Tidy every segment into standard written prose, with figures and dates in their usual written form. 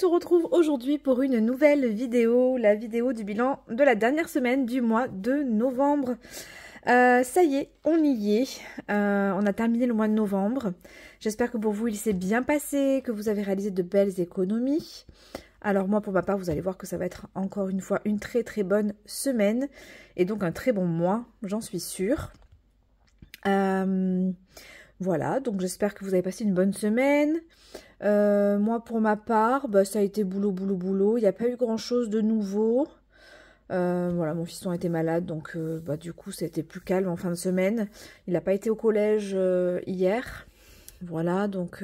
se retrouve aujourd'hui pour une nouvelle vidéo, la vidéo du bilan de la dernière semaine du mois de novembre. Ça y est, on y est, on a terminé le mois de novembre. J'espère que pour vous il s'est bien passé, que vous avez réalisé de belles économies. Alors moi pour ma part, vous allez voir que ça va être encore une fois une très très bonne semaine et donc un très bon mois, j'en suis sûre. Voilà, donc j'espère que vous avez passé une bonne semaine. Moi pour ma part, ça a été boulot, boulot, boulot. Il n'y a pas eu grand chose de nouveau. Voilà, mon fiston était malade, donc du coup c'était plus calme en fin de semaine. Il n'a pas été au collège hier. Voilà, donc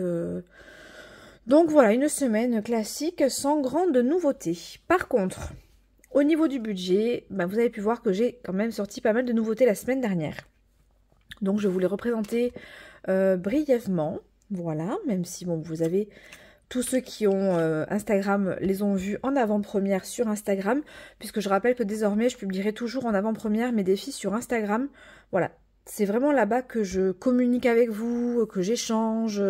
voilà, une semaine classique sans grande nouveauté. Par contre, au niveau du budget, vous avez pu voir que j'ai quand même sorti pas mal de nouveautés la semaine dernière. Donc je vais vous les représenter brièvement, voilà, même si bon, vous avez tous ceux qui ont Instagram les ont vus en avant-première sur Instagram, puisque je rappelle que désormais je publierai toujours en avant-première mes défis sur Instagram. Voilà, c'est vraiment là-bas que je communique avec vous, que j'échange,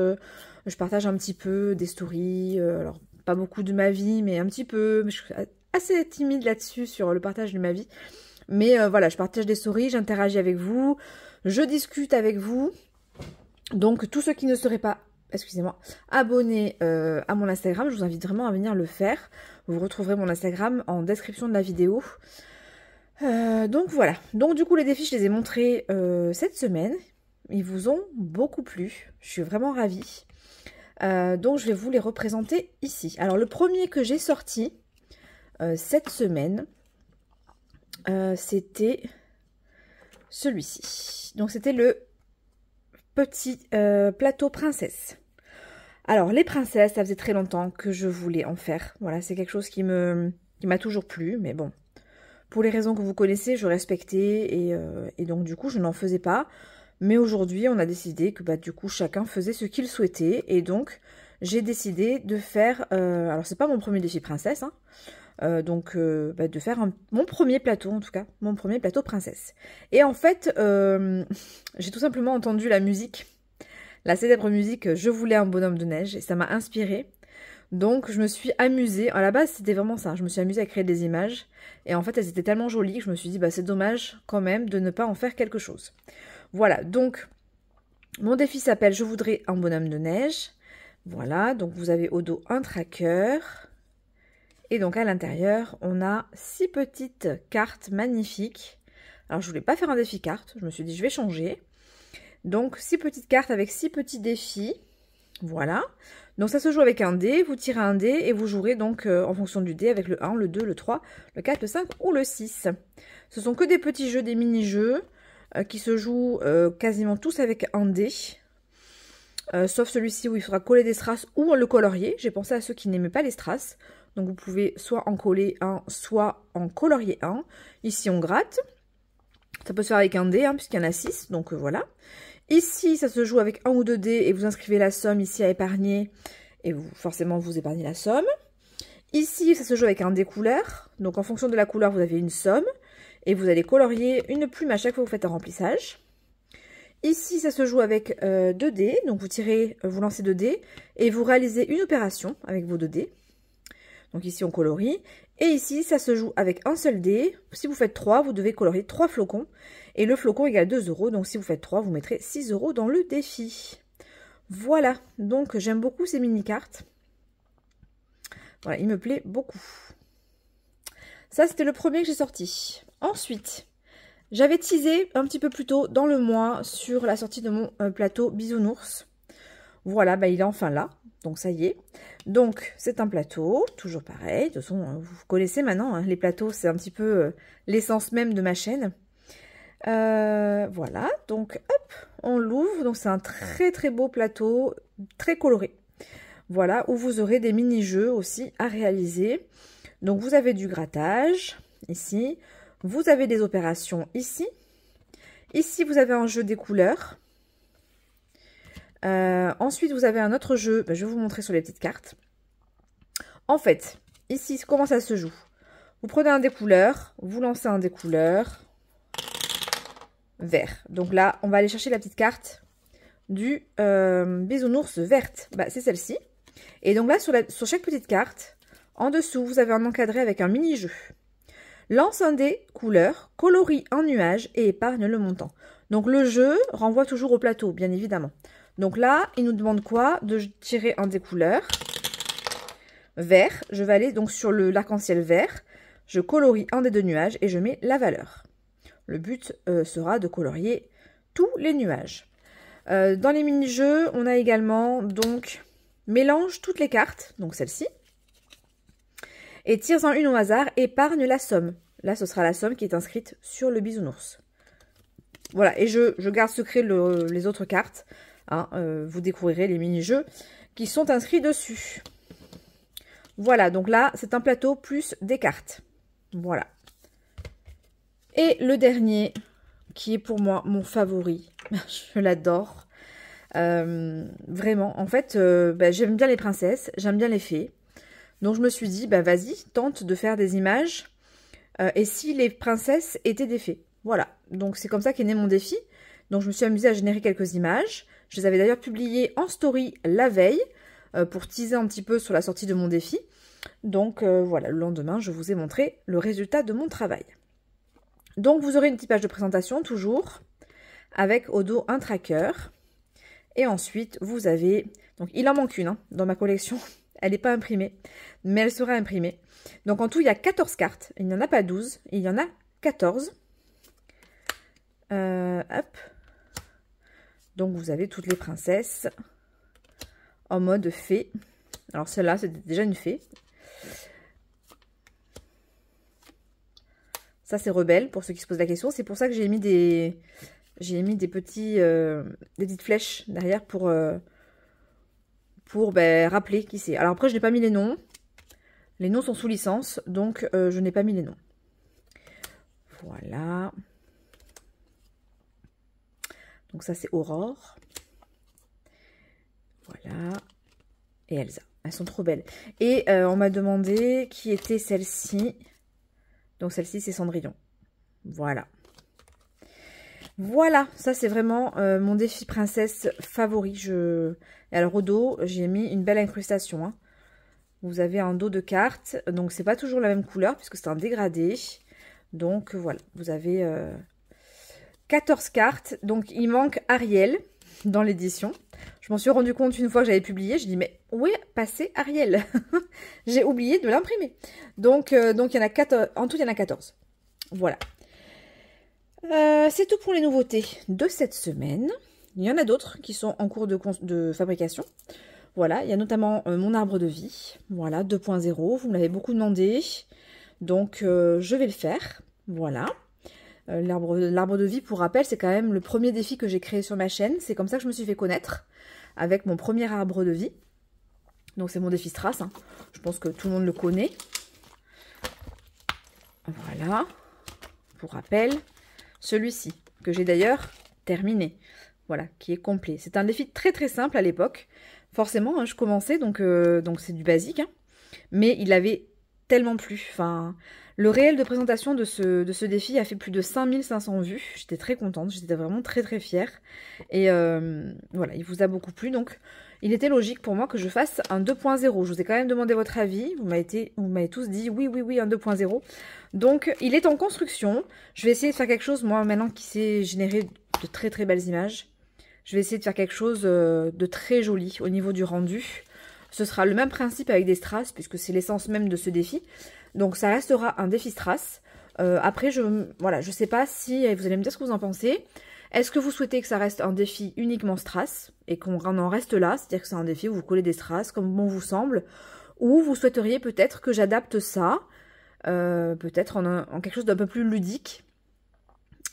je partage un petit peu des stories, alors pas beaucoup de ma vie, mais un petit peu, je suis assez timide là-dessus sur le partage de ma vie. Mais voilà, je partage des stories, j'interagis avec vous, je discute avec vous. Donc tous ceux qui ne seraient pas, excusez-moi, abonnés à mon Instagram, je vous invite vraiment à venir le faire. Vous retrouverez mon Instagram en description de la vidéo. Donc voilà, donc du coup les défis je les ai montrés cette semaine. Ils vous ont beaucoup plu, je suis vraiment ravie. Donc je vais vous les représenter ici. Alors le premier que j'ai sorti cette semaine, c'était celui-ci. Donc c'était le petit plateau princesse. Alors les princesses, ça faisait très longtemps que je voulais en faire. Voilà, c'est quelque chose qui m'a toujours plu, mais bon, pour les raisons que vous connaissez, je respectais et donc du coup je n'en faisais pas. Mais aujourd'hui, on a décidé que du coup chacun faisait ce qu'il souhaitait et donc j'ai décidé de faire. Alors c'est pas mon premier défi princesse, hein, de faire mon premier plateau, en tout cas, mon premier plateau princesse. Et en fait, j'ai tout simplement entendu la musique, la célèbre musique « Je voulais un bonhomme de neige » et ça m'a inspirée. Donc je me suis amusée, à la base c'était vraiment ça, je me suis amusée à créer des images et en fait elles étaient tellement jolies que je me suis dit c'est dommage quand même de ne pas en faire quelque chose. Voilà, donc mon défi s'appelle « Je voudrais un bonhomme de neige ». Voilà, donc vous avez au dos un tracker. Et donc à l'intérieur, on a 6 petites cartes magnifiques. Alors je voulais pas faire un défi carte, je me suis dit je vais changer. Donc 6 petites cartes avec 6 petits défis. Voilà. Donc ça se joue avec un dé, vous tirez un dé et vous jouerez donc en fonction du dé avec le 1, le 2, le 3, le 4, le 5 ou le 6. Ce sont que des petits jeux, des mini-jeux qui se jouent quasiment tous avec un dé. Sauf celui-ci où il faudra coller des strass ou le colorier. J'ai pensé à ceux qui n'aimaient pas les strass. Donc vous pouvez soit en coller un, soit en colorier un. Ici on gratte. Ça peut se faire avec un dé, puisqu'il y en a 6. Donc voilà. Ici ça se joue avec 1 ou 2 dés et vous inscrivez la somme ici à épargner. Et forcément vous épargnez la somme. Ici ça se joue avec un dé couleur. Donc en fonction de la couleur vous avez une somme. Et vous allez colorier une plume à chaque fois que vous faites un remplissage. Ici, ça se joue avec 2 dés. Donc, vous lancez 2 dés et vous réalisez une opération avec vos 2 dés. Donc, ici, on colorie. Et ici, ça se joue avec un seul dé. Si vous faites 3, vous devez colorier 3 flocons. Et le flocon égale 2 €. Donc, si vous faites 3, vous mettrez 6 € dans le défi. Voilà. Donc, j'aime beaucoup ces mini-cartes. Voilà, il me plaît beaucoup. Ça, c'était le premier que j'ai sorti. Ensuite, j'avais teasé un petit peu plus tôt dans le mois sur la sortie de mon plateau bisounours. Voilà, il est enfin là. Donc ça y est. Donc c'est un plateau, toujours pareil. De toute façon, vous connaissez maintenant, les plateaux, c'est un petit peu l'essence même de ma chaîne. Voilà, donc hop, on l'ouvre. Donc c'est un très très beau plateau, très coloré. Voilà, où vous aurez des mini-jeux aussi à réaliser. Donc vous avez du grattage, ici. Vous avez des opérations ici. Ici, vous avez un jeu des couleurs. Ensuite, vous avez un autre jeu. Je vais vous montrer sur les petites cartes. En fait, ici, comment ça se joue? Vous prenez un des couleurs. Vous lancez un des couleurs. Vert. Donc là, on va aller chercher la petite carte du bisounours verte. C'est celle-ci. Et donc là, sur chaque petite carte, En dessous, vous avez un encadré avec un mini-jeu. Lance un dé, couleur, colorie un nuage et épargne le montant. Donc le jeu renvoie toujours au plateau, bien évidemment. Donc là, il nous demande quoi? De tirer un dé couleur. Vert, je vais aller donc sur l'arc-en-ciel vert. Je colorie un des deux nuages et je mets la valeur. Le but sera de colorier tous les nuages. Dans les mini-jeux, on a également donc mélange toutes les cartes, donc celle-ci. Et tire-en une au hasard, épargne la somme. Là, ce sera la somme qui est inscrite sur le bisounours. Voilà, et je garde secret les autres cartes. Hein, vous découvrirez les mini-jeux qui sont inscrits dessus. Voilà, donc là, c'est un plateau plus des cartes. Voilà. Et le dernier, qui est pour moi mon favori. Je l'adore. Vraiment, en fait, j'aime bien les princesses, j'aime bien les fées. Donc je me suis dit, vas-y, tente de faire des images. Et si les princesses étaient des fées? Voilà, donc c'est comme ça qu'est né mon défi. Donc je me suis amusée à générer quelques images. Je les avais d'ailleurs publiées en story la veille, pour teaser un petit peu sur la sortie de mon défi. Donc voilà, le lendemain, je vous ai montré le résultat de mon travail. Donc vous aurez une petite page de présentation, toujours, avec au dos un tracker. Et ensuite, vous avez... Donc il en manque une hein, dans ma collection. Elle n'est pas imprimée, mais elle sera imprimée. Donc en tout, il y a 14 cartes. Il n'y en a pas 12, il y en a 14. Hop. Donc vous avez toutes les princesses en mode fée. Alors celle-là, c'était déjà une fée. Ça, c'est rebelle, pour ceux qui se posent la question. C'est pour ça que j'ai mis des petites flèches derrière pour rappeler qui c'est. Alors après, je n'ai pas mis les noms. Les noms sont sous licence, donc je n'ai pas mis les noms. Voilà. Donc ça, c'est Aurore. Voilà. Et Elsa. Elles sont trop belles. Et on m'a demandé qui était celle-ci. Donc celle-ci, c'est Cendrillon. Voilà. Voilà, ça c'est vraiment mon défi princesse favori. Et alors au dos, j'ai mis une belle incrustation. Hein. Vous avez un dos de cartes, donc c'est pas toujours la même couleur puisque c'est un dégradé. Donc voilà, vous avez 14 cartes. Donc il manque Ariel dans l'édition. Je m'en suis rendu compte une fois que j'avais publié. Je dis mais où est passé Ariel? J'ai oublié de l'imprimer. Donc il y en a 4, en tout il y en a 14. Voilà. C'est tout pour les nouveautés de cette semaine. Il y en a d'autres qui sont en cours de fabrication. Voilà, il y a notamment mon arbre de vie. Voilà, 2.0. Vous me l'avez beaucoup demandé. Donc, je vais le faire. Voilà. L'arbre de vie, pour rappel, c'est quand même le premier défi que j'ai créé sur ma chaîne. C'est comme ça que je me suis fait connaître avec mon premier arbre de vie. Donc, c'est mon défi Strass. Hein. Je pense que tout le monde le connaît. Voilà. Pour rappel, celui-ci, que j'ai d'ailleurs terminé. Voilà, qui est complet. C'est un défi très très simple à l'époque. Forcément, hein, je commençais, donc c'est du basique. Hein. Mais il avait tellement plu. Enfin, le réel de présentation de ce défi a fait plus de 5500 vues. J'étais très contente, j'étais vraiment très très fière. Et voilà, il vous a beaucoup plu. Donc, il était logique pour moi que je fasse un 2.0. Je vous ai quand même demandé votre avis. Vous m'avez tous dit oui, oui, oui, un 2.0. Donc, il est en construction. Je vais essayer de faire quelque chose, moi, maintenant qui sait générer de très très belles images. Je vais essayer de faire quelque chose de très joli au niveau du rendu. Ce sera le même principe avec des strass, puisque c'est l'essence même de ce défi. Donc, ça restera un défi strass. Après, voilà, je sais pas si... Vous allez me dire ce que vous en pensez. Est-ce que vous souhaitez que ça reste un défi uniquement strass et qu'on en reste là, c'est-à-dire que c'est un défi où vous collez des strass comme bon vous semble, ou vous souhaiteriez peut-être que j'adapte ça, peut-être en quelque chose d'un peu plus ludique,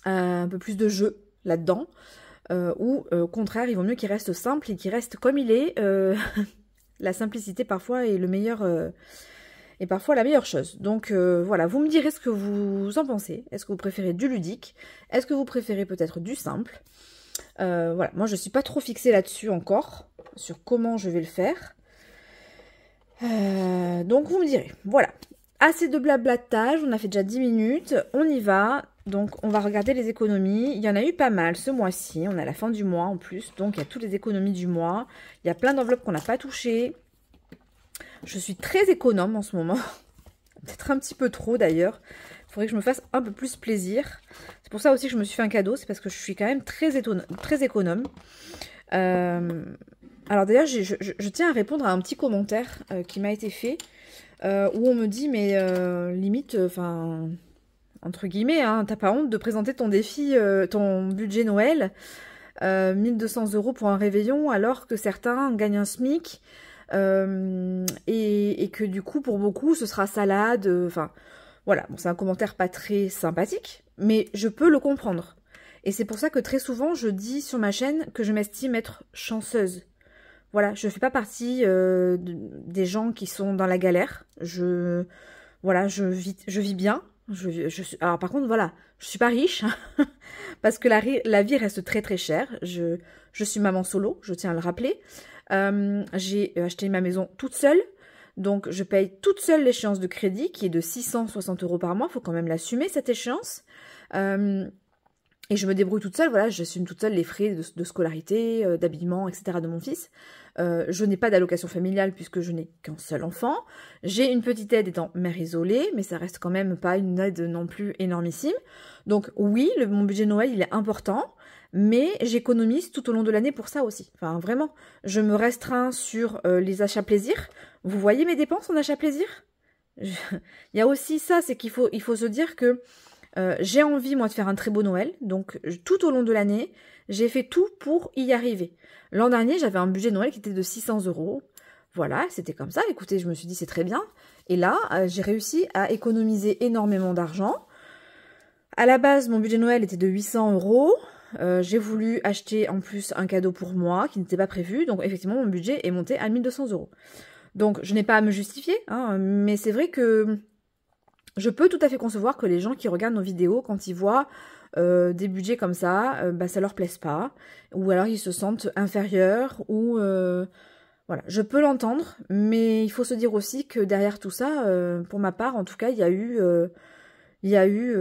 un peu plus de jeu là-dedans, ou au contraire, il vaut mieux qu'il reste simple et qu'il reste comme il est. La simplicité parfois est le meilleur... et parfois la meilleure chose. Donc voilà, vous me direz ce que vous en pensez. Est-ce que vous préférez du ludique? Est-ce que vous préférez peut-être du simple? Voilà, moi je ne suis pas trop fixée là-dessus encore, sur comment je vais le faire. Donc vous me direz. Voilà, assez de blablatage, on a fait déjà 10 minutes, on y va. Donc on va regarder les économies. Il y en a eu pas mal ce mois-ci, on est à la fin du mois en plus. Donc il y a toutes les économies du mois. Il y a plein d'enveloppes qu'on n'a pas touchées. Je suis très économe en ce moment. Peut-être un petit peu trop d'ailleurs. Il faudrait que je me fasse un peu plus plaisir. C'est pour ça aussi que je me suis fait un cadeau. C'est parce que je suis quand même très économe. Alors d'ailleurs, je tiens à répondre à un petit commentaire qui m'a été fait. Où on me dit, mais limite, enfin, entre guillemets, hein, t'as pas honte de présenter ton défi, ton budget Noël, 1200 € pour un réveillon, alors que certains gagnent un SMIC, et que du coup, pour beaucoup, ce sera salade, enfin, voilà. Bon, c'est un commentaire pas très sympathique, mais je peux le comprendre. Et c'est pour ça que très souvent, je dis sur ma chaîne que je m'estime être chanceuse. Voilà, je fais pas partie des gens qui sont dans la galère. Voilà, je vis bien. Alors par contre, voilà, je suis pas riche parce que la vie reste très très chère. Je suis maman solo, je tiens à le rappeler. J'ai acheté ma maison toute seule, donc je paye toute seule l'échéance de crédit qui est de 660 € par mois. Faut quand même l'assumer cette échéance. Et je me débrouille toute seule, voilà, j'assume toute seule les frais de scolarité, d'habillement, etc. de mon fils. Je n'ai pas d'allocation familiale puisque je n'ai qu'un seul enfant. J'ai une petite aide étant mère isolée, mais ça reste quand même pas une aide non plus énormissime. Donc oui, mon budget Noël, il est important, mais j'économise tout au long de l'année pour ça aussi. Enfin, vraiment, je me restreins sur les achats plaisir. Vous voyez mes dépenses en achats plaisir? Il y a aussi ça, c'est qu'il faut se dire que j'ai envie, moi, de faire un très beau Noël. Donc, tout au long de l'année, j'ai fait tout pour y arriver. L'an dernier, j'avais un budget Noël qui était de 600 €. Voilà, c'était comme ça. Écoutez, je me suis dit, c'est très bien. Et là, j'ai réussi à économiser énormément d'argent. À la base, mon budget Noël était de 800 €. J'ai voulu acheter en plus un cadeau pour moi qui n'était pas prévu. Donc, effectivement, mon budget est monté à 1200 €. Donc, je n'ai pas à me justifier, hein, mais c'est vrai que je peux tout à fait concevoir que les gens qui regardent nos vidéos, quand ils voient des budgets comme ça, bah, ça leur plaise pas, ou alors ils se sentent inférieurs, ou voilà, je peux l'entendre, mais il faut se dire aussi que derrière tout ça, pour ma part, en tout cas, il y a eu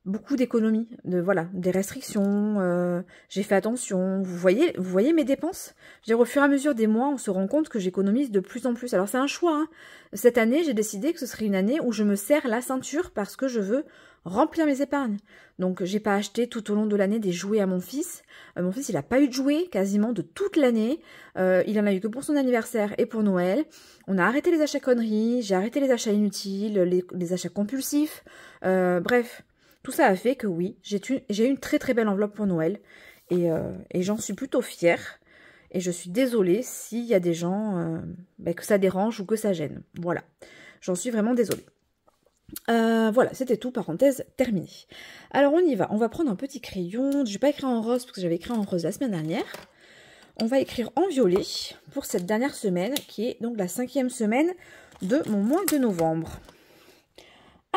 beaucoup d'économies, voilà, des restrictions, j'ai fait attention, vous voyez mes dépenses? Au fur et à mesure des mois, on se rend compte que j'économise de plus en plus. Alors c'est un choix, hein. Cette année, j'ai décidé que ce serait une année où je me serre la ceinture parce que je veux remplir mes épargnes. Donc j'ai pas acheté tout au long de l'année des jouets à mon fils. Mon fils, il a pas eu de jouets quasiment de toute l'année. Il en a eu que pour son anniversaire et pour Noël. On a arrêté les achats conneries, j'ai arrêté les achats inutiles, les achats compulsifs. Bref. Tout ça a fait que oui, j'ai une très très belle enveloppe pour Noël et j'en suis plutôt fière. Et je suis désolée s'il y a des gens que ça dérange ou que ça gêne. Voilà, j'en suis vraiment désolée. Voilà, c'était tout, parenthèse terminée. Alors on y va, on va prendre un petit crayon. Je vais pas écrire en rose parce que j'avais écrit en rose la semaine dernière. On va écrire en violet pour cette dernière semaine qui est donc la 5e semaine de mon mois de novembre.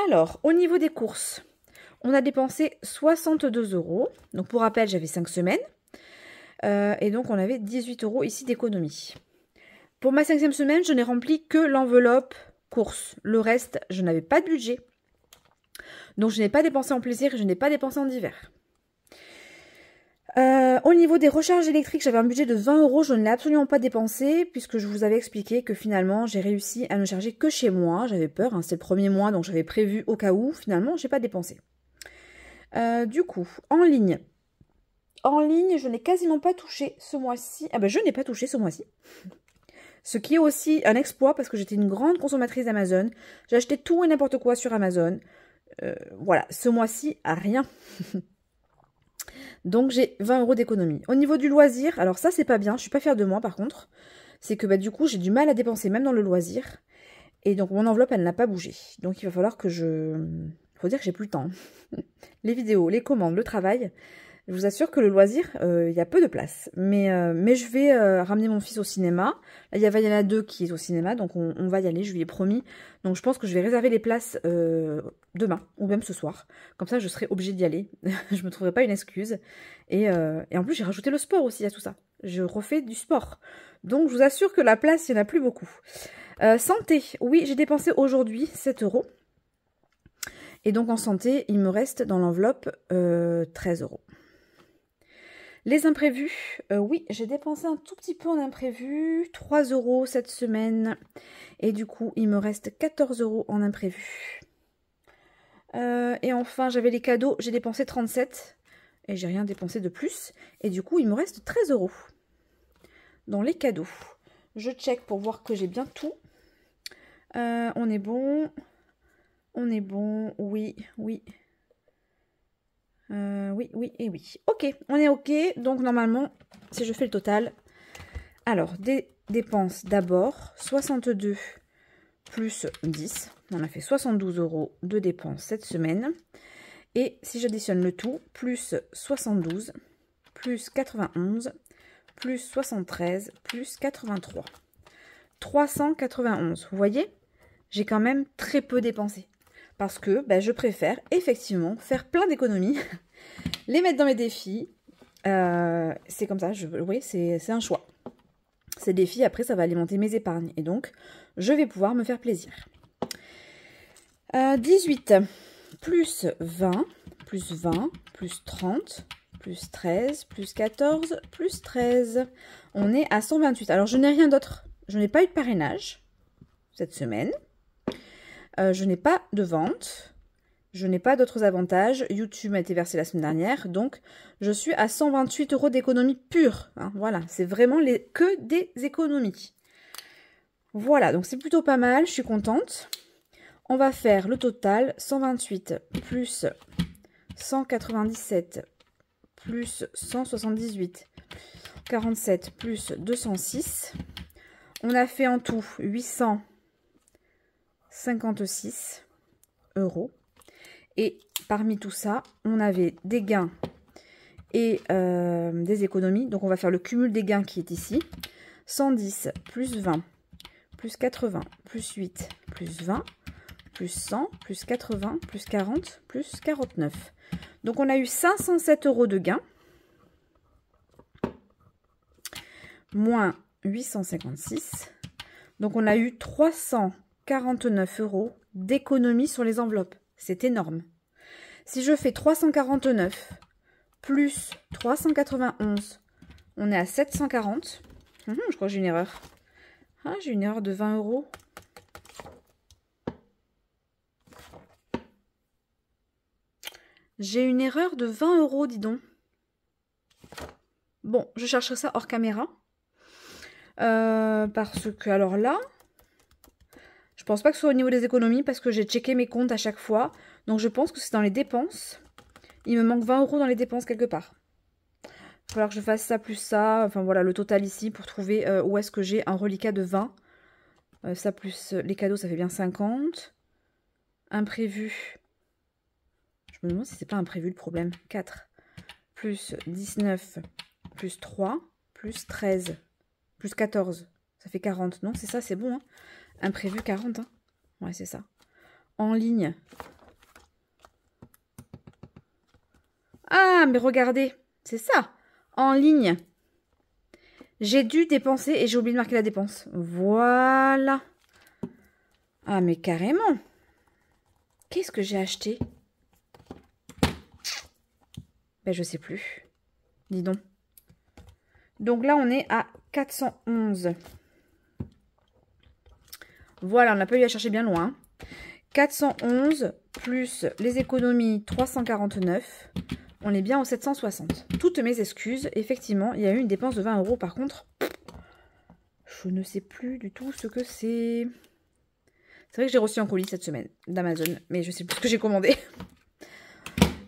Alors, au niveau des courses, on a dépensé 62 €. Donc, pour rappel, j'avais 5 semaines. Et donc, on avait 18 € ici d'économie. Pour ma 5e semaine, je n'ai rempli que l'enveloppe courses. Le reste, je n'avais pas de budget. Donc, je n'ai pas dépensé en plaisir et je n'ai pas dépensé en divers. Au niveau des recharges électriques, j'avais un budget de 20 €. Je ne l'ai absolument pas dépensé puisque je vous avais expliqué que finalement, j'ai réussi à ne charger que chez moi. J'avais peur, hein, c'est le premier mois, donc j'avais prévu au cas où. Finalement, je n'ai pas dépensé. Du coup, en ligne, je n'ai quasiment pas touché ce mois-ci. Ah ben, je n'ai pas touché ce mois-ci. Ce qui est aussi un exploit parce que j'étais une grande consommatrice d'Amazon. J'ai acheté tout et n'importe quoi sur Amazon. Voilà, ce mois-ci, rien. Donc, j'ai 20 € d'économie. Au niveau du loisir, alors ça, c'est pas bien. Je suis pas fière de moi, par contre. C'est que, bah, du coup, j'ai du mal à dépenser, même dans le loisir. Et donc, mon enveloppe, elle n'a pas bougé. Donc, il va falloir que faut dire que j'ai plus le temps. Les vidéos, les commandes, le travail. Je vous assure que le loisir, il y a peu de place. Mais je vais ramener mon fils au cinéma. Là, il y en a 2 qui est au cinéma, donc on va y aller, je lui ai promis. Donc je pense que je vais réserver les places demain, ou même ce soir. Comme ça, je serai obligée d'y aller. Je me trouverai pas une excuse. Et en plus, j'ai rajouté le sport aussi à tout ça. Je refais du sport. Donc je vous assure que la place, il n'y en a plus beaucoup. Santé, oui, j'ai dépensé aujourd'hui 7 €. Et donc en santé, il me reste dans l'enveloppe 13 €. Les imprévus, oui, j'ai dépensé un tout petit peu en imprévus, 3 € cette semaine. Et du coup, il me reste 14 € en imprévus. Et enfin, j'avais les cadeaux, j'ai dépensé 37 et j'ai rien dépensé de plus. Et du coup, il me reste 13 € dans les cadeaux. Je check pour voir que j'ai bien tout. On est bon. On est bon, oui, oui. Oui, oui et oui. Ok, on est ok. Donc normalement, si je fais le total. Alors, des dépenses d'abord, 62 plus 10. On a fait 72 € de dépenses cette semaine. Et si j'additionne le tout, plus 72, plus 91, plus 73, plus 83. 391. Vous voyez, j'ai quand même très peu dépensé. Parce que je préfère effectivement faire plein d'économies, les mettre dans mes défis. C'est comme ça, oui, c'est un choix. Ces défis, après, ça va alimenter mes épargnes. Et donc, je vais pouvoir me faire plaisir. 18 plus 20, plus 20, plus 30, plus 13, plus 14, plus 13. On est à 128. Alors, je n'ai rien d'autre. Je n'ai pas eu de parrainage cette semaine. Je n'ai pas de vente. Je n'ai pas d'autres avantages. YouTube m'a été versé la semaine dernière. Donc, je suis à 128 € d'économie pure. Hein, voilà, c'est vraiment que des économies. Voilà, donc c'est plutôt pas mal. Je suis contente. On va faire le total. 128 plus 197 plus 178, 47 plus 206. On a fait en tout 856 €. Et parmi tout ça, on avait des gains et des économies. Donc on va faire le cumul des gains qui est ici. 110 plus 20 plus 80 plus 8 plus 20 plus 100 plus 80 plus 40 plus 49. Donc on a eu 507 € de gains. Moins 856. Donc on a eu 349 € d'économie sur les enveloppes. C'est énorme. Si je fais 349 plus 391, on est à 740. Je crois que j'ai une erreur. Ah, j'ai une erreur de 20 €. J'ai une erreur de 20 €, dis donc. Bon, je chercherai ça hors caméra. Parce que, alors là, je pense pas que ce soit au niveau des économies parce que j'ai checké mes comptes à chaque fois. Donc je pense que c'est dans les dépenses. Il me manque 20 € dans les dépenses quelque part. Il va falloir que je fasse ça plus ça. Enfin voilà, le total ici pour trouver où est-ce que j'ai un reliquat de 20. Ça plus les cadeaux, ça fait bien 50. Imprévu. Je me demande si c'est pas imprévu le problème. 4 plus 19 plus 3 plus 13 plus 14. Ça fait 40. Non, c'est ça, c'est bon. Hein. Imprévu 40. Hein. Ouais, c'est ça. En ligne. Ah, mais regardez. C'est ça. En ligne. J'ai dû dépenser et j'ai oublié de marquer la dépense. Voilà. Ah, mais carrément. Qu'est-ce que j'ai acheté? Je sais plus. Dis donc. Donc là, on est à 411. Voilà, on n'a pas eu à chercher bien loin. 411 plus les économies 349. On est bien au 760. Toutes mes excuses. Effectivement, il y a eu une dépense de 20 € par contre. Je ne sais plus du tout ce que c'est. C'est vrai que j'ai reçu un colis cette semaine d'Amazon. Mais je sais plus ce que j'ai commandé.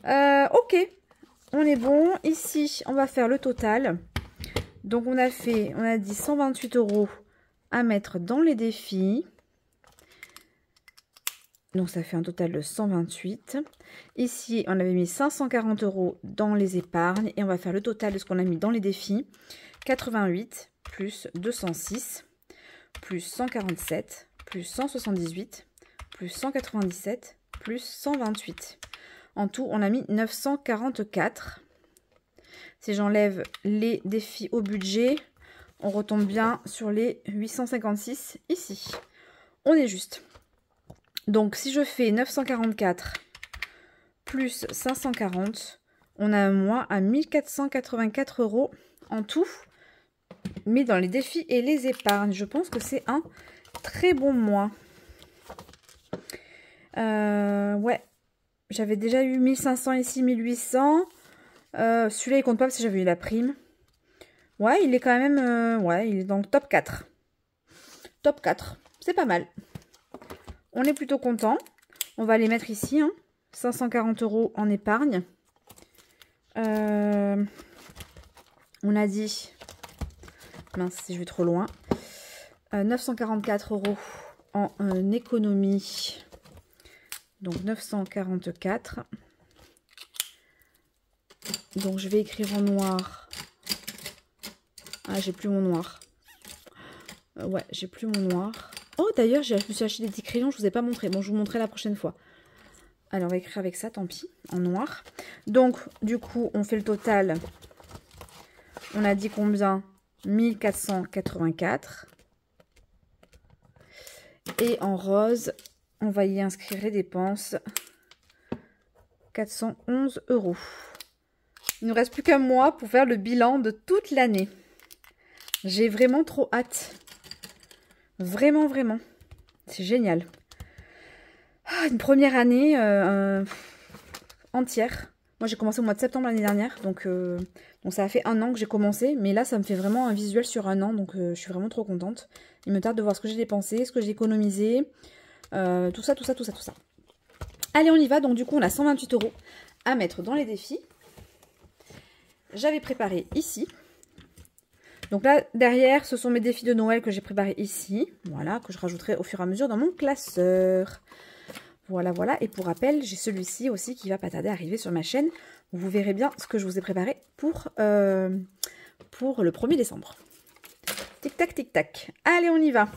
Ok. On est bon. Ici, on va faire le total. Donc, on a dit 128 € à mettre dans les défis. Donc, ça fait un total de 128. Ici, on avait mis 540 € dans les épargnes. Et on va faire le total de ce qu'on a mis dans les défis. 88 plus 206 plus 147 plus 178 plus 197 plus 128. En tout, on a mis 944. Si j'enlève les défis au budget, on retombe bien sur les 856 ici. On est juste. Donc, si je fais 944 plus 540, On a un mois à 1484 € en tout. Mais dans les défis et les épargnes, je pense que c'est un très bon mois. Ouais, j'avais déjà eu 1500 ici, 1800. Celui-là, il compte pas parce que j'avais eu la prime. Ouais, il est quand même... ouais, il est dans le top 4. Top 4, c'est pas mal. On est plutôt content. On va les mettre ici. Hein. 540 € en épargne. On a dit... Mince, si je vais trop loin. 944 € en économie. Donc 944. Donc je vais écrire en noir. Ah, j'ai plus mon noir. Ouais, j'ai plus mon noir. Oh, d'ailleurs, je me suis acheté des petits crayons, je vous ai pas montré. Bon, je vous montrerai la prochaine fois. Alors, on va écrire avec ça, tant pis, en noir. Donc, du coup, on fait le total. On a dit combien? 1484. Et en rose, on va y inscrire les dépenses. 411 €. Il ne nous reste plus qu'un mois pour faire le bilan de toute l'année. J'ai vraiment trop hâte. Vraiment, vraiment. C'est génial. Une première année entière. Moi, j'ai commencé au mois de septembre l'année dernière. Donc ça a fait 1 an que j'ai commencé. Mais là, ça me fait vraiment un visuel sur 1 an. Donc, je suis vraiment trop contente. Il me tarde de voir ce que j'ai dépensé, ce que j'ai économisé. Tout ça, tout ça, tout ça, tout ça. Allez, on y va. Donc, du coup, on a 128 € à mettre dans les défis. J'avais préparé ici. Donc là, derrière, ce sont mes défis de Noël que j'ai préparés ici. Voilà, que je rajouterai au fur et à mesure dans mon classeur. Voilà, voilà. Et pour rappel, j'ai celui-ci aussi qui va pas tarder à arriver sur ma chaîne. Vous verrez bien ce que je vous ai préparé pour le 1er décembre. Tic-tac, tic-tac. Allez, on y va.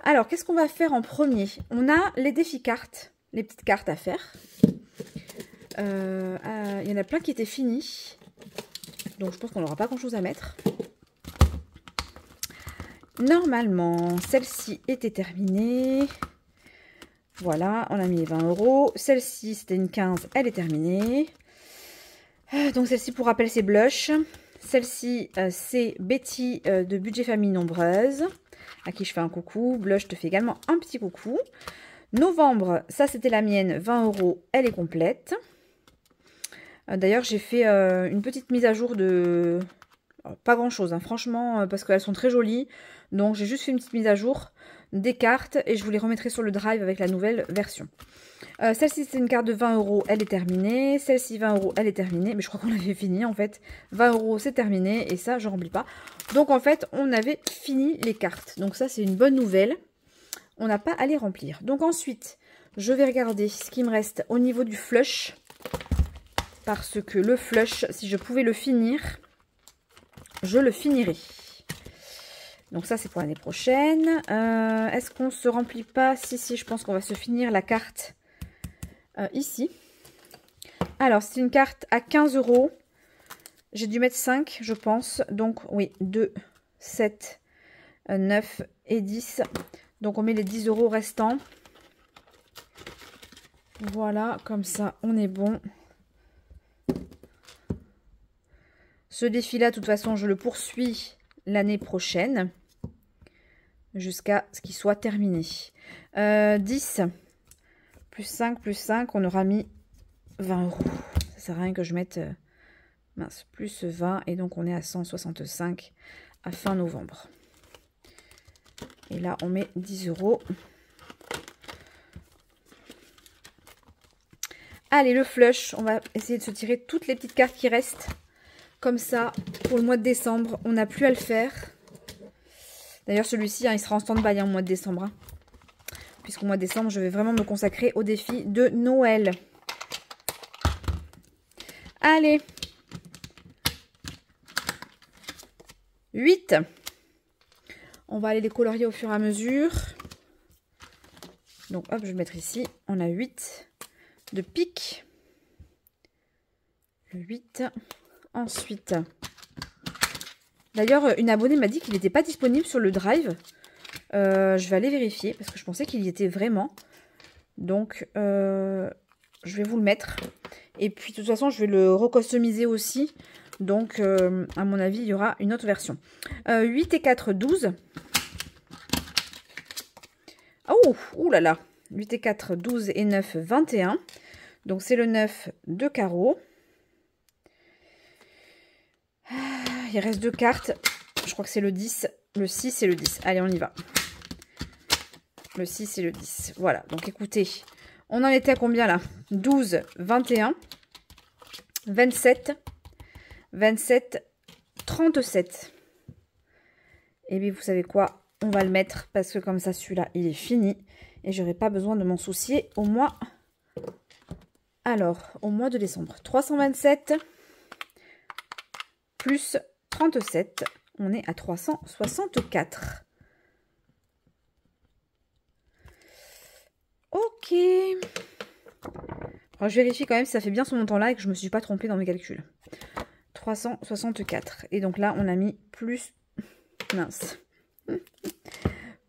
Alors, qu'est-ce qu'on va faire en premier? On a les défis cartes, les petites cartes à faire. Il y en a plein qui étaient finis. Donc, je pense qu'on n'aura pas grand-chose à mettre. Normalement, celle-ci était terminée. Voilà, on a mis 20 €. Celle-ci, c'était une 15, elle est terminée. Donc celle-ci, pour rappel, c'est Blush. Celle-ci, c'est Betty de Budget Famille Nombreuse, à qui je fais un coucou. Blush te fait également un petit coucou. Novembre, ça c'était la mienne, 20 €, elle est complète. D'ailleurs, j'ai fait une petite mise à jour de... pas grand-chose, hein, franchement, parce qu'elles sont très jolies. Donc, j'ai juste fait une petite mise à jour des cartes et je vous les remettrai sur le drive avec la nouvelle version. Celle-ci, c'est une carte de 20 €, elle est terminée. Celle-ci, 20 €, elle est terminée. Mais je crois qu'on avait fini, en fait. 20 €, c'est terminé. Et ça, je remplis pas. Donc, en fait, on avait fini les cartes. Donc, ça, c'est une bonne nouvelle. On n'a pas à les remplir. Donc, ensuite, je vais regarder ce qui me reste au niveau du flush. Parce que le flush, si je pouvais le finir, je le finirai. Donc ça, c'est pour l'année prochaine. Est-ce qu'on se remplit pas? Si, je pense qu'on va se finir la carte ici. Alors, c'est une carte à 15 €. J'ai dû mettre 5, je pense. Donc, oui, 2, 7, 9 et 10. Donc, on met les 10 € restants. Voilà, comme ça, on est bon. Ce défi-là, de toute façon, je le poursuis l'année prochaine. Jusqu'à ce qu'il soit terminé. 10 plus 5 plus 5, on aura mis 20 €. Ça sert à rien que je mette mince, plus 20. Et donc, on est à 165 à fin novembre. Et là, on met 10 €. Allez, le flush. On va essayer de se tirer toutes les petites cartes qui restent. Comme ça, pour le mois de décembre, on n'a plus à le faire. D'ailleurs, celui-ci, hein, il sera en stand-by au mois de décembre. Hein, puisqu'au mois de décembre, je vais vraiment me consacrer au défi de Noël. Allez. 8. On va aller les colorier au fur et à mesure. Donc, hop, je vais le mettre ici. On a 8 de pique. Le 8. Ensuite... D'ailleurs, une abonnée m'a dit qu'il n'était pas disponible sur le drive. Je vais aller vérifier parce que je pensais qu'il y était vraiment. Donc, je vais vous le mettre. Et puis, de toute façon, je vais le recustomiser aussi. Donc, à mon avis, il y aura une autre version. 8 et 4, 12. Oh, ouh là là. 8 et 4, 12 et 9, 21. Donc, c'est le 9 de carreau. Il reste 2 cartes. Je crois que c'est le 10. Le 6 et le 10. Allez, on y va. Le 6 et le 10. Voilà. Donc, écoutez, on en était à combien là? 12, 21, 27, 27, 37. Et bien, vous savez quoi? On va le mettre parce que comme ça, celui-là, il est fini. Et je n'aurai pas besoin de m'en soucier au mois... Alors, au mois de décembre. 327 plus 37. On est à 364. Ok. Alors, je vérifie quand même si ça fait bien ce montant-là et que je ne me suis pas trompée dans mes calculs. 364. Et donc là, on a mis plus... Mince.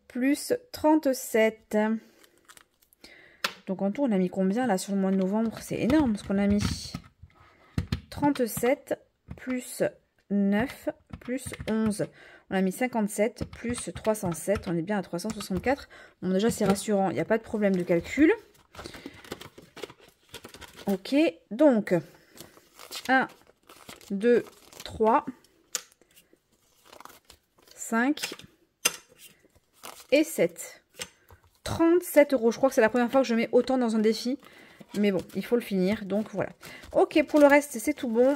Plus 37. Donc en tout, on a mis combien là sur le mois de novembre? C'est énorme ce qu'on a mis. 37 plus 9 plus 11. On a mis 57 plus 307. On est bien à 364. Bon, déjà, c'est rassurant. Il n'y a pas de problème de calcul. Ok. Donc, 1, 2, 3, 5 et 7. 37 €. Je crois que c'est la première fois que je mets autant dans un défi. Mais bon, il faut le finir. Donc voilà. Ok, pour le reste, c'est tout bon.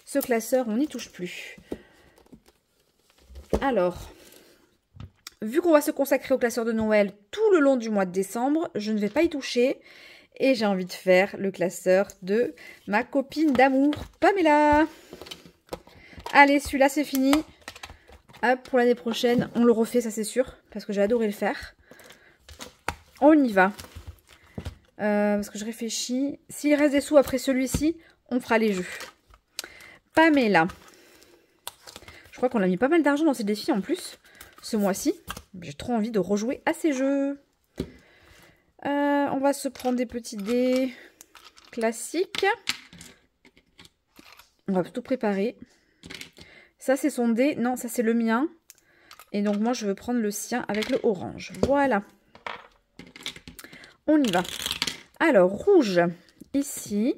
Ce classeur, on n'y touche plus. Alors, vu qu'on va se consacrer au classeur de Noël tout le long du mois de décembre, je ne vais pas y toucher. Et j'ai envie de faire le classeur de ma copine d'amour, Pamela. Allez, celui-là, c'est fini. Hop, pour l'année prochaine, on le refait, ça c'est sûr. Parce que j'ai adoré le faire. On y va. Parce que je réfléchis. S'il reste des sous après celui-ci, on fera les jeux. Pamela. Je crois qu'on a mis pas mal d'argent dans ces défis en plus, ce mois-ci. J'ai trop envie de rejouer à ces jeux. On va se prendre des petits dés classiques. On va tout préparer. Ça, c'est son dé. Non, ça, c'est le mien. Et donc, moi, je veux prendre le sien avec le orange. Voilà. On y va. Alors, rouge, ici.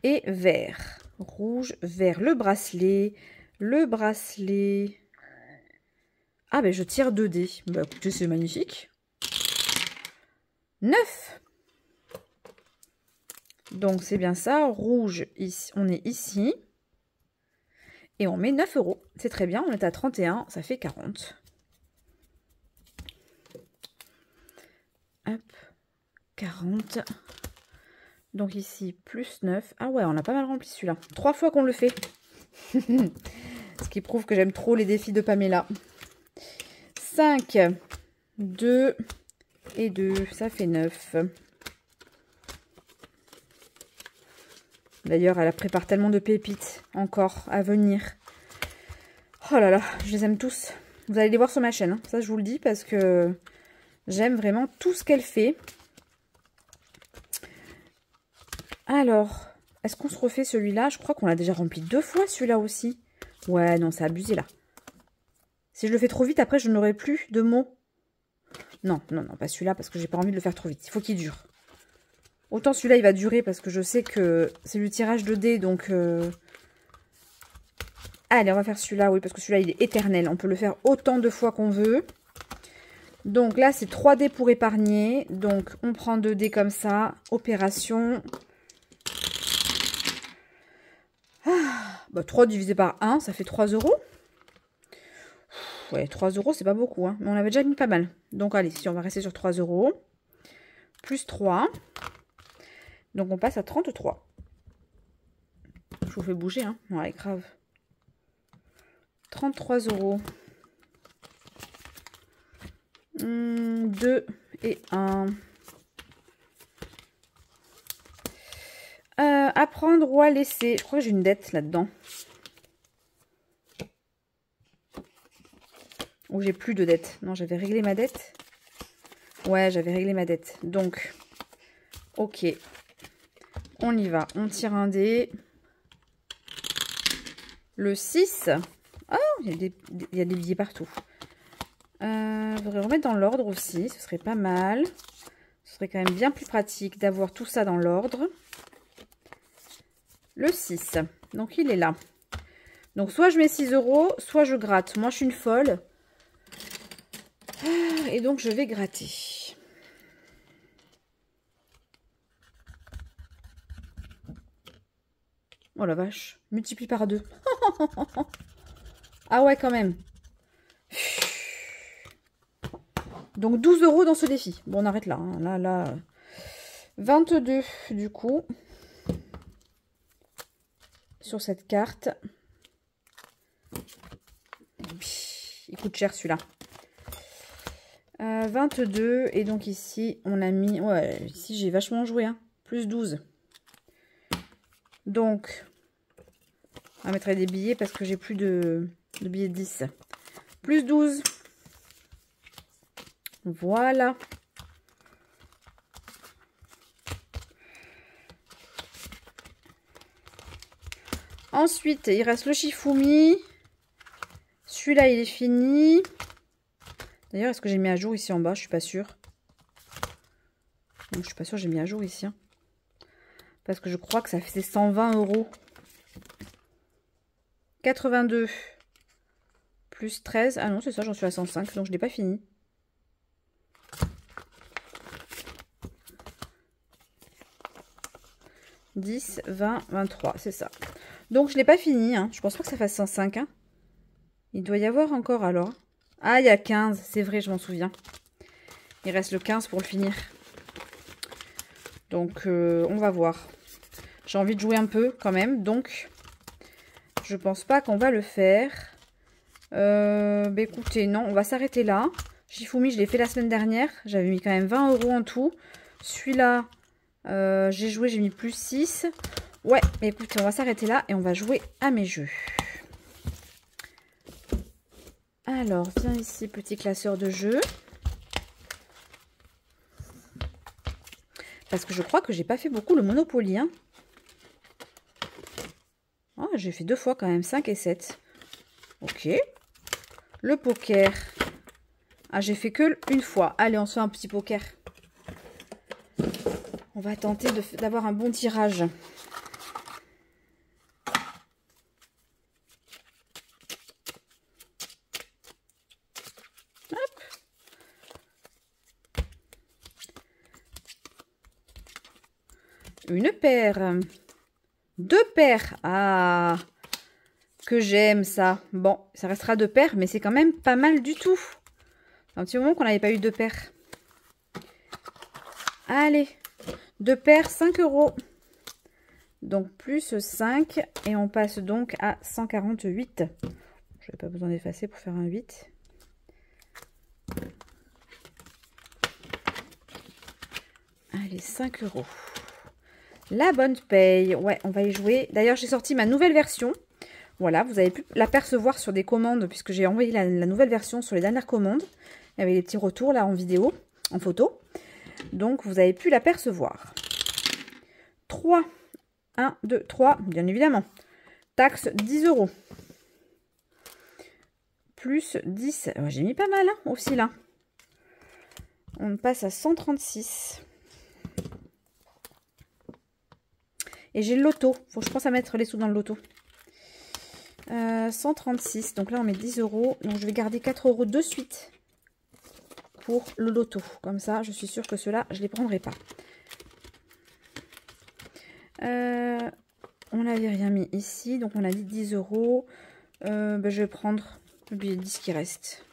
Et vert. Rouge, vert. Le bracelet. Le bracelet. Ah, ben, je tire 2 dés. Bah, écoutez, c'est magnifique. 9. Donc, c'est bien ça. Rouge, ici, on est ici. Et on met 9 €. C'est très bien. On est à 31. Ça fait 40. Hop. 40. Donc ici, plus 9. Ah ouais, on a pas mal rempli celui-là. 3 fois qu'on le fait. Ce qui prouve que j'aime trop les défis de Pamela. 5, 2 et 2. Ça fait 9. D'ailleurs, elle prépare tellement de pépites encore à venir. Oh là là, je les aime tous. Vous allez les voir sur ma chaîne. Hein. Ça, je vous le dis parce que j'aime vraiment tout ce qu'elle fait. Alors, est-ce qu'on se refait celui-là? Je crois qu'on l'a déjà rempli 2 fois celui-là aussi. Ouais, non, c'est abusé là. Si je le fais trop vite, après, je n'aurai plus de mots. Non, non, non, pas celui-là parce que j'ai pas envie de le faire trop vite. Il faut qu'il dure. Autant celui-là, il va durer parce que je sais que c'est du tirage de dés, donc... Allez, on va faire celui-là, oui, parce que celui-là, il est éternel. On peut le faire autant de fois qu'on veut. Donc là, c'est 3 dés pour épargner. Donc, on prend 2 dés comme ça. Opération. Ah, bah 3 divisé par 1, ça fait 3 €. Ouais, 3 €, c'est pas beaucoup, hein. Mais on avait déjà mis pas mal. Donc, allez, si on va rester sur 3 €. Plus 3. Donc, on passe à 33. Je vous fais bouger, hein. Ouais, grave. 33 €. 2 et 1. Apprendre ou à laisser. Je crois que j'ai une dette là-dedans. Ou j'ai plus de dette. Non, j'avais réglé ma dette. Ouais, j'avais réglé ma dette. Donc, Ok. On y va. On tire un dé. Le 6. Oh, il y a des billets partout. Je voudrais remettre dans l'ordre aussi. Ce serait pas mal. Ce serait quand même bien plus pratique d'avoir tout ça dans l'ordre. Le 6. Donc, il est là. Donc, soit je mets 6 €, soit je gratte. Moi, je suis une folle. Et donc, je vais gratter. Oh la vache. Multiplie par 2. Ah ouais, quand même. Donc, 12 € dans ce défi. Bon, on arrête là. Hein. Là. 22, du coup. Sur cette carte. Il coûte cher, celui-là. 22. Et donc, ici, on a mis... Ouais, ici, j'ai vachement joué. Hein. Plus 12. Donc, on va mettre des billets parce que j'ai plus de billets de 10. Plus 12. Voilà. Ensuite, il reste le Shifumi. Celui-là, il est fini. D'ailleurs, est-ce que j'ai mis à jour ici en bas? Je suis pas sûre. Non, je suis pas sûre, j'ai mis à jour ici. Hein. Parce que je crois que ça faisait 120 €. 82 plus 13. Ah non, c'est ça, j'en suis à 105, donc je n'ai pas fini. « 10, 20, 23, c'est ça. Donc, je n'ai pas fini. Hein. Je pense pas que ça fasse 105. Hein. Il doit y avoir encore alors. Ah, il y a 15. C'est vrai, je m'en souviens. Il reste le 15 pour le finir. Donc, on va voir. J'ai envie de jouer un peu quand même. Donc, je pense pas qu'on va le faire. Bah, écoutez, non, on va s'arrêter là. Shifumi, je l'ai fait la semaine dernière. J'avais mis quand même 20 € en tout. Celui-là, j'ai joué, j'ai mis plus 6. Ouais, écoutez, on va s'arrêter là et on va jouer à mes jeux. Alors, viens ici, petit classeur de jeux. Parce que je crois que j'ai pas fait beaucoup le Monopoly. Hein. Oh, j'ai fait 2 fois quand même, 5 et 7. Ok. Le poker. Ah, j'ai fait que une fois. Allez, on se fait un petit poker. On va tenter d'avoir un bon tirage. Hop. Une paire. 2 paires. Ah, que j'aime ça. Bon, ça restera 2 paires, mais c'est quand même pas mal du tout. Un petit moment qu'on n'avait pas eu 2 paires. Allez, 2 paires, 5 €. Donc, plus 5. Et on passe donc à 148. Je n'ai pas besoin d'effacer pour faire un 8. Allez, 5 €. La bonne paye. Ouais, on va y jouer. D'ailleurs, j'ai sorti ma nouvelle version. Voilà, vous avez pu l'apercevoir sur des commandes puisque j'ai envoyé la nouvelle version sur les dernières commandes. Il y avait les petits retours là en vidéo, en photo. Donc, vous avez pu l'apercevoir. 3. 1, 2, 3, bien évidemment. Taxe 10 €. Plus 10. Ouais, j'ai mis pas mal hein, aussi là. On passe à 136. Et j'ai le loto. Faut que je pense à mettre les sous dans le loto. 136. Donc là, on met 10 €. Donc, je vais garder 4 € de suite pour le loto. Comme ça, je suis sûre que ceux-là, je ne les prendrai pas. On n'avait rien mis ici. Donc, on a dit 10 €. Ben, je vais prendre le billet de 10 qui reste.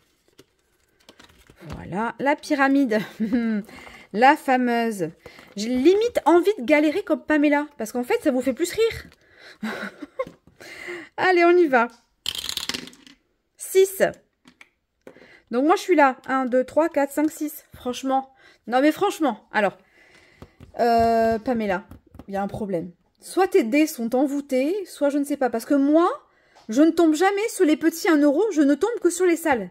Voilà. La pyramide. La fameuse. J'ai limite envie de galérer comme Pamela. Parce qu'en fait, ça vous fait plus rire. Allez, on y va. 6. Donc, moi, je suis là. 1, 2, 3, 4, 5, 6. Franchement. Non, mais franchement. Alors, Pamela, il y a un problème. Soit tes dés sont envoûtés, soit je ne sais pas. Parce que moi, je ne tombe jamais sur les petits 1 €. Je ne tombe que sur les sales.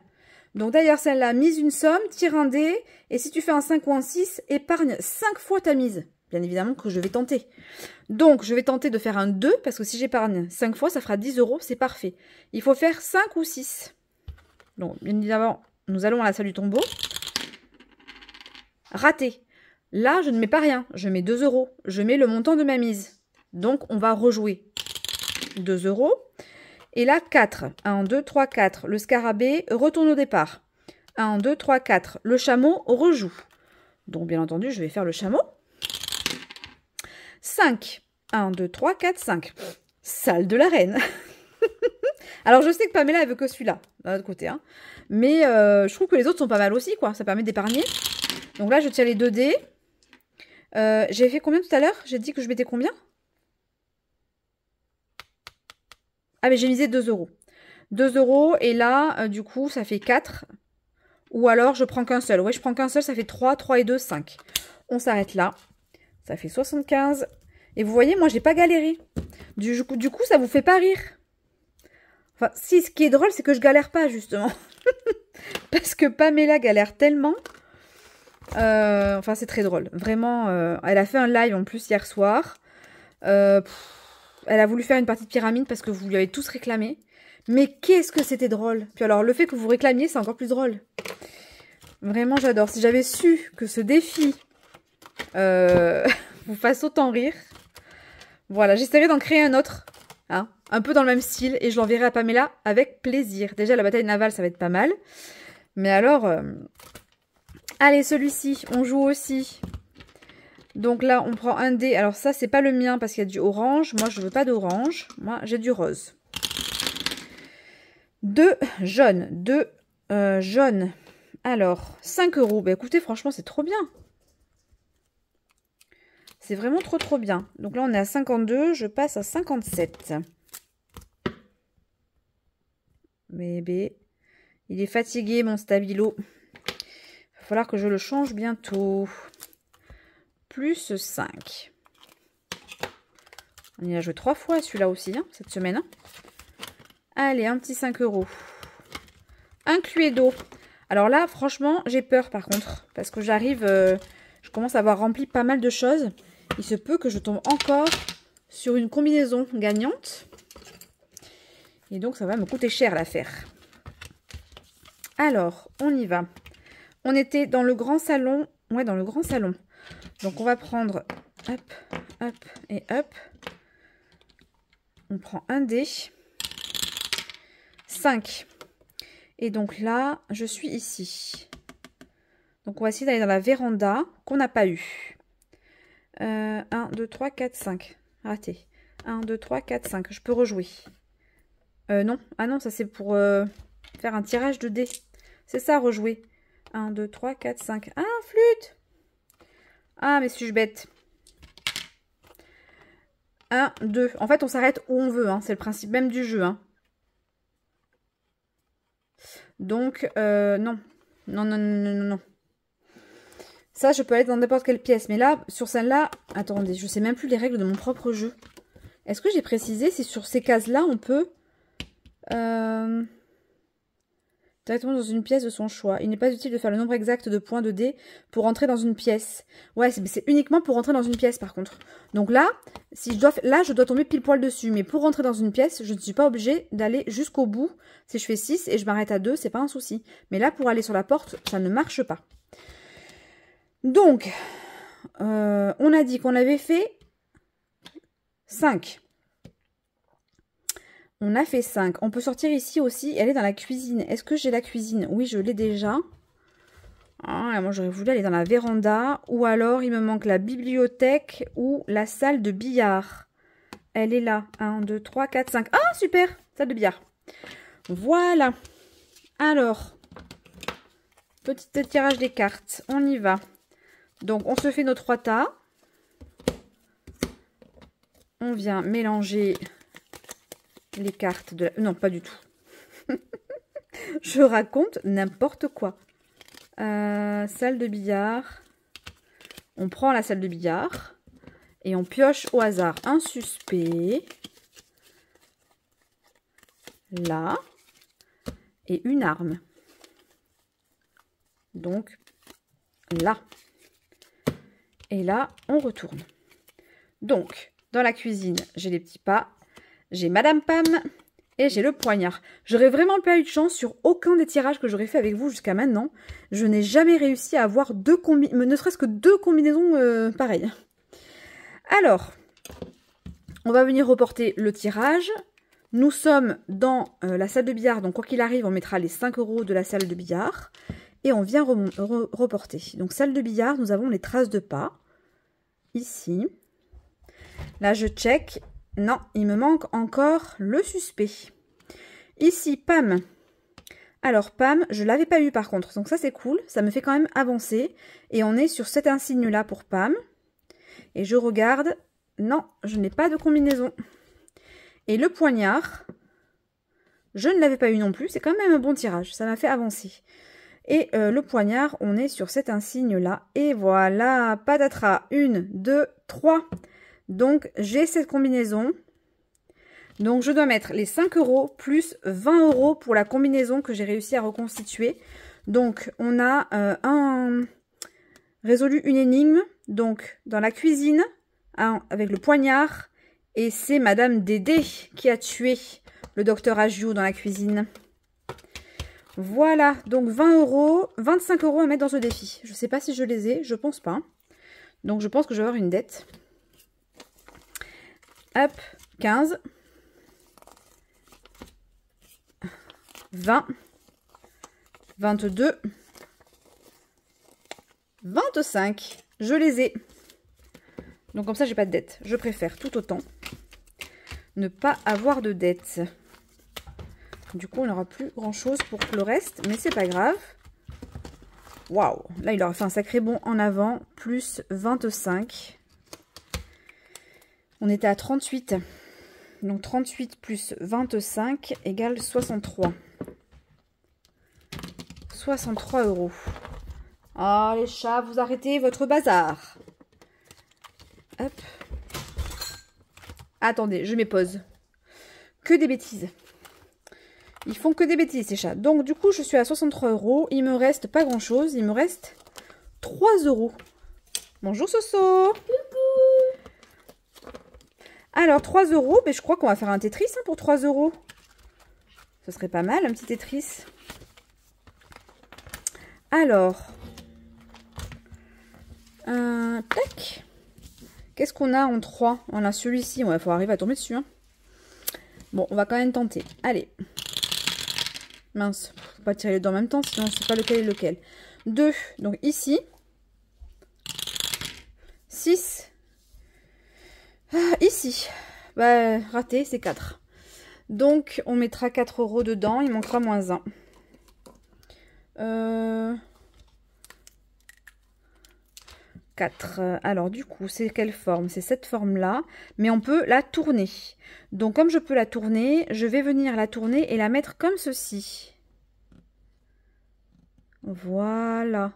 Donc, d'ailleurs, celle-là, mise une somme, tire un dé. Et si tu fais un 5 ou un 6, épargne 5 fois ta mise. bien évidemment que je vais tenter. Donc, je vais tenter de faire un 2, parce que si j'épargne 5 fois, ça fera 10 €, c'est parfait. Il faut faire 5 ou 6. Donc, bien évidemment, nous allons à la salle du tombeau. Raté. Là, je ne mets pas rien, je mets 2 €. Je mets le montant de ma mise. Donc, on va rejouer 2 €. Et là, 4. 1, 2, 3, 4. Le scarabée retourne au départ. 1, 2, 3, 4. Le chameau rejoue. Donc, bien entendu, je vais faire le chameau. 5. 1, 2, 3, 4, 5. Salle de la reine. Alors, je sais que Pamela, elle veut que celui-là, d'un autre côté. Hein. Mais je trouve que les autres sont pas mal aussi, quoi. Ça permet d'épargner. Donc là, je tire les 2 dés. J'ai fait combien tout à l'heure? J'ai dit que je mettais combien? Ah, mais j'ai misé 2 €. 2 € et là, du coup, ça fait 4. Ou alors, je prends qu'un seul. Ouais, je prends qu'un seul, ça fait 3. 3 et 2, 5. On s'arrête là. Ça fait 75. Et vous voyez, moi, j'ai pas galéré. Du coup, ça vous fait pas rire. Enfin, si, ce qui est drôle, c'est que je galère pas, justement. Parce que Pamela galère tellement. Enfin, c'est très drôle. Vraiment, elle a fait un live en plus hier soir. Elle a voulu faire une partie de pyramide parce que vous lui avez tous réclamé. Mais qu'est-ce que c'était drôle. Puis alors, le fait que vous réclamiez, c'est encore plus drôle. Vraiment, j'adore. Si j'avais su que ce défi vous fasse autant rire. Voilà, j'essaierai d'en créer un autre. Hein, un peu dans le même style. Et je l'enverrai à Pamela avec plaisir. Déjà, la bataille navale, ça va être pas mal. Mais alors... Allez, celui-ci, on joue aussi. Donc là, on prend un dé. Alors ça, c'est pas le mien parce qu'il y a du orange. Moi, je veux pas d'orange. Moi, j'ai du rose. 2 jaunes. 2 jaunes. Alors, 5 €. Bah écoutez, franchement, c'est trop bien. C'est vraiment trop, trop bien. Donc là, on est à 52. Je passe à 57. Bébé. Il est fatigué, mon stabilo. Il va falloir que je le change bientôt. Plus 5. On y a joué 3 fois celui-là aussi, hein, cette semaine. Hein. Allez, un petit 5 €. Un Cluedo. Alors là, franchement, j'ai peur par contre. Parce que j'arrive, je commence à avoir rempli pas mal de choses. Il se peut que je tombe encore sur une combinaison gagnante. Et donc, ça va me coûter cher l'affaire. Alors, on y va. On était dans le grand salon. Ouais, dans le grand salon. Donc, on va prendre hop, hop et hop. On prend un dé. 5. Et donc là, je suis ici. Donc, on va essayer d'aller dans la véranda qu'on n'a pas eu. 1, 2, 3, 4, 5. Raté. 1, 2, 3, 4, 5. Je peux rejouer. Non. Ah non, ça c'est pour faire un tirage de dés. C'est ça, rejouer. 1, 2, 3, 4, 5. Ah, flûte! Ah, mais suis-je bête. 1, 2. En fait, on s'arrête où on veut. Hein. C'est le principe même du jeu. Hein. Donc, non. Non, non, non, non, non. Ça, je peux aller dans n'importe quelle pièce. Mais là, sur celle-là... Attendez, je sais même plus les règles de mon propre jeu. Est-ce que j'ai précisé si sur ces cases-là, on peut... directement dans une pièce de son choix. Il n'est pas utile de faire le nombre exact de points de dés pour entrer dans une pièce. Ouais, c'est uniquement pour entrer dans une pièce par contre. Donc là, si je dois, là, je dois tomber pile poil dessus. Mais pour rentrer dans une pièce, je ne suis pas obligée d'aller jusqu'au bout. Si je fais 6 et je m'arrête à 2, c'est pas un souci. Mais là, pour aller sur la porte, ça ne marche pas. Donc, on a dit qu'on avait fait 5. On a fait 5. On peut sortir ici aussi. Elle est dans la cuisine. Est-ce que j'ai la cuisine? Oui, je l'ai déjà. Ah, moi, j'aurais voulu aller dans la véranda. Ou alors, il me manque la bibliothèque ou la salle de billard. Elle est là. 1, 2, 3, 4, 5. Ah, super! Salle de billard. Voilà. Alors, petit tirage des cartes. On y va. Donc, on se fait nos 3 tas. On vient mélanger... les cartes de... Non, pas du tout. Je raconte n'importe quoi. Salle de billard. On prend la salle de billard. Et on pioche au hasard un suspect. Là. Et une arme. Donc, là. Et là, on retourne. Donc, dans la cuisine, j'ai les petits pas, j'ai Madame Pam et j'ai le poignard. J'aurais vraiment pas eu de chance sur aucun des tirages que j'aurais fait avec vous jusqu'à maintenant. Je n'ai jamais réussi à avoir ne serait-ce que deux combinaisons pareilles. Alors, on va venir reporter le tirage. Nous sommes dans la salle de billard, donc quoi qu'il arrive, on mettra les 5 € de la salle de billard. Et on vient reporter. Donc, salle de billard, nous avons les traces de pas. Ici. Là, je check. Non, il me manque encore le suspect. Ici, Pam. Alors, Pam, je ne l'avais pas eu par contre. Donc ça, c'est cool. Ça me fait quand même avancer. Et on est sur cet insigne-là pour Pam. Et je regarde. Non, je n'ai pas de combinaison. Et le poignard, je ne l'avais pas eu non plus. C'est quand même un bon tirage. Ça m'a fait avancer. Et le poignard, on est sur cet insigne-là. Et voilà, patatras. 1, 2, 3. Donc, j'ai cette combinaison. Donc, je dois mettre les 5 € plus 20 € pour la combinaison que j'ai réussi à reconstituer. Donc, on a résolu une énigme. Donc, dans la cuisine, avec le poignard. Et c'est Madame Dédé qui a tué le docteur Agiou dans la cuisine. Voilà, donc 20 €, 25 € à mettre dans ce défi. Je ne sais pas si je les ai, je pense pas. Donc, je pense que je vais avoir une dette. Hop, 15, 20, 22, 25. Je les ai. Donc comme ça, j'ai pas de dette. Je préfère tout autant ne pas avoir de dette. Du coup, on n'aura plus grand-chose pour le reste, mais c'est pas grave. Waouh, là, il aura fait un sacré bond en avant, plus 25. On était à 38. Donc 38 plus 25 égale 63. 63 €. Oh les chats, vous arrêtez votre bazar. Hop. Attendez, je m'épose. Que des bêtises. Ils font que des bêtises ces chats. Donc du coup, je suis à 63 €. Il me reste pas grand chose. Il me reste 3 €. Bonjour Soso. Alors, 3 €, mais je crois qu'on va faire un Tetris pour 3 €. Ce serait pas mal, un petit Tetris. Alors, tac. Qu'est-ce qu'on a en 3? On a celui-ci, il faut arriver à tomber dessus. Hein. Bon, on va quand même tenter. Allez. Mince, faut pas tirer les deux en même temps, sinon je ne sais pas lequel est lequel. 2, donc ici. 6. Ici, bah, raté, c'est 4. Donc, on mettra 4 € dedans. Il manquera moins 1. 4. Alors, du coup, c'est quelle forme? C'est cette forme-là. Mais on peut la tourner. Donc, comme je peux la tourner, je vais venir la tourner et la mettre comme ceci. Voilà.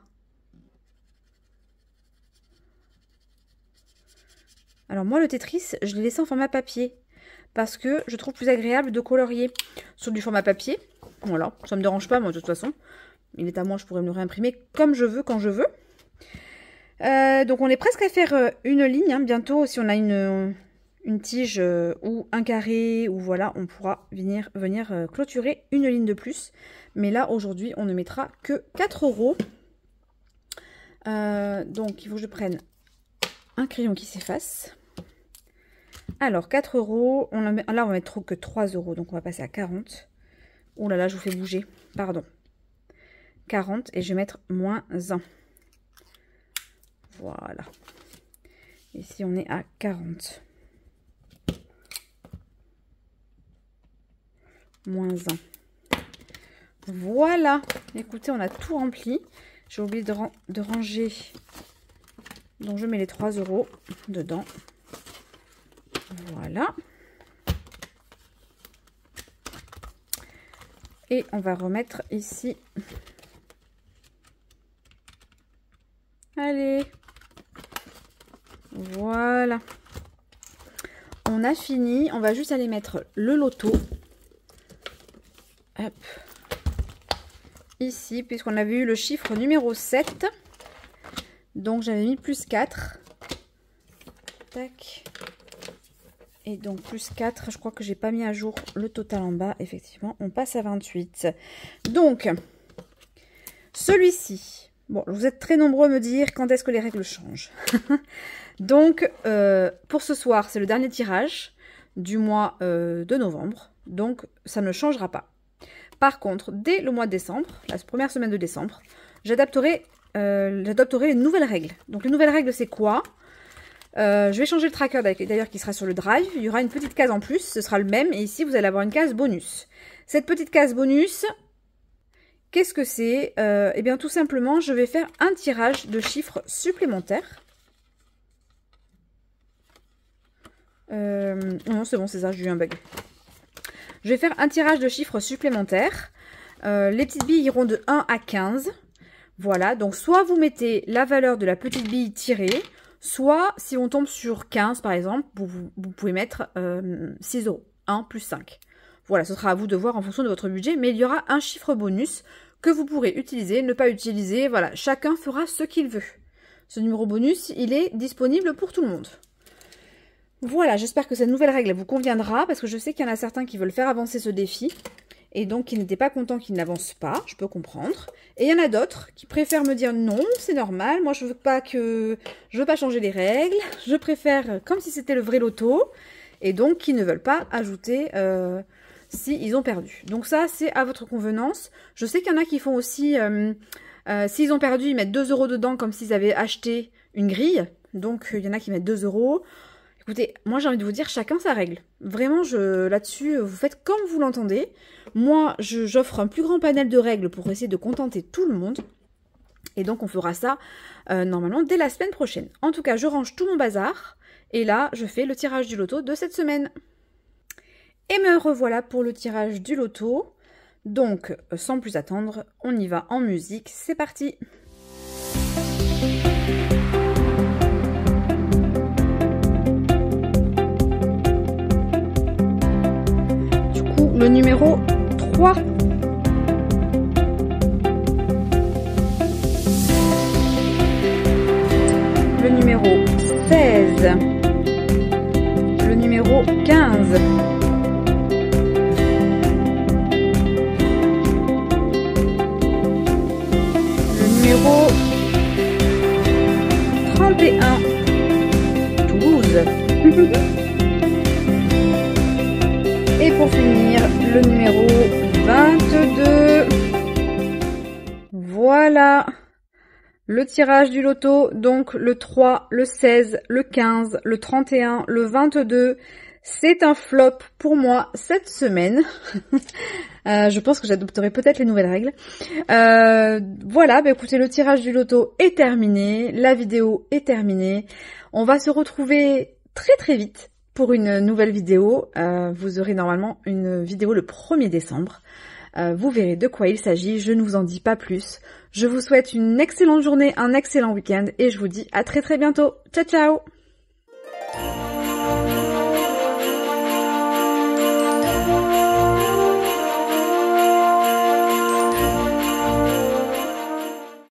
Alors moi, le Tetris, je l'ai laissé en format papier. Parce que je trouve plus agréable de colorier sur du format papier. Voilà, ça ne me dérange pas, moi, de toute façon. Il est à moi, je pourrais me le réimprimer comme je veux, quand je veux. Donc, on est presque à faire une ligne. Hein. Bientôt, si on a une tige ou un carré, ou voilà, on pourra venir clôturer une ligne de plus. Mais là, aujourd'hui, on ne mettra que 4 €. Donc, il faut que je prenne un crayon qui s'efface. Alors, 4 €. Là, on va mettre que 3 €. Donc, on va passer à 40. Oh là là, je vous fais bouger. Pardon. 40. Et je vais mettre moins 1. Voilà. Ici, on est à 40. Moins 1. Voilà. Écoutez, on a tout rempli. J'ai oublié de ranger. Donc, je mets les 3 € dedans. Voilà. Et on va remettre ici. Allez. Voilà. On a fini. On va juste aller mettre le loto. Hop. Ici, puisqu'on avait eu le chiffre numéro 7. Donc j'avais mis plus 4. Tac. Et donc plus 4, je crois que j'ai pas mis à jour le total en bas. Effectivement, on passe à 28. Donc, celui-ci. Bon, vous êtes très nombreux à me dire quand est-ce que les règles changent. Donc, pour ce soir, c'est le dernier tirage du mois de novembre. Donc, ça ne changera pas. Par contre, dès le mois de décembre, la première semaine de décembre, j'adapterai les nouvelles règles. Donc, les nouvelles règles, c'est quoi ? Je vais changer le tracker d'ailleurs qui sera sur le drive. Il y aura une petite case en plus, ce sera le même. Et ici, vous allez avoir une case bonus. Cette petite case bonus, qu'est-ce que c'est? Eh bien, tout simplement, je vais faire un tirage de chiffres supplémentaires. Non, c'est bon, c'est ça, j'ai eu un bug. Je vais faire un tirage de chiffres supplémentaires. Les petites billes iront de 1 à 15. Voilà, donc soit vous mettez la valeur de la petite bille tirée, soit, si on tombe sur 15, par exemple, vous pouvez mettre 6 €. 1 plus 5. Voilà, ce sera à vous de voir en fonction de votre budget. Mais il y aura un chiffre bonus que vous pourrez utiliser, ne pas utiliser. Voilà, chacun fera ce qu'il veut. Ce numéro bonus, il est disponible pour tout le monde. Voilà, j'espère que cette nouvelle règle vous conviendra. Parce que je sais qu'il y en a certains qui veulent faire avancer ce défi. Et donc, qui n'étaient pas contents qu'il n'avance pas, je peux comprendre. Et il y en a d'autres qui préfèrent me dire non, c'est normal, moi je veux pas changer les règles, je préfère comme si c'était le vrai loto, et donc qui ne veulent pas ajouter s'ils ont perdu. Donc ça, c'est à votre convenance. Je sais qu'il y en a qui font aussi, s'ils ont perdu, ils mettent 2 € dedans comme s'ils avaient acheté une grille. Donc il y en a qui mettent 2 €. Écoutez, moi j'ai envie de vous dire, chacun sa règle. Vraiment, là-dessus, vous faites comme vous l'entendez. Moi, j'offre un plus grand panel de règles pour essayer de contenter tout le monde. Et donc, on fera ça normalement dès la semaine prochaine. En tout cas, je range tout mon bazar. Et là, je fais le tirage du loto de cette semaine. Et me revoilà pour le tirage du loto. Donc, sans plus attendre, on y va en musique. C'est parti! Le numéro 3. Le numéro 16. Le numéro 15. Le numéro 31. 12. Et pour finir, le numéro 22. Voilà. Le tirage du loto, donc le 3, le 16, le 15, le 31, le 22. C'est un flop pour moi cette semaine. Je pense que j'adopterai peut-être les nouvelles règles. Voilà, bah écoutez, le tirage du loto est terminé. La vidéo est terminée. On va se retrouver très très vite pour une nouvelle vidéo. Vous aurez normalement une vidéo le 1er décembre. Vous verrez de quoi il s'agit, je ne vous en dis pas plus. Je vous souhaite une excellente journée, un excellent week-end et je vous dis à très très bientôt. Ciao ciao!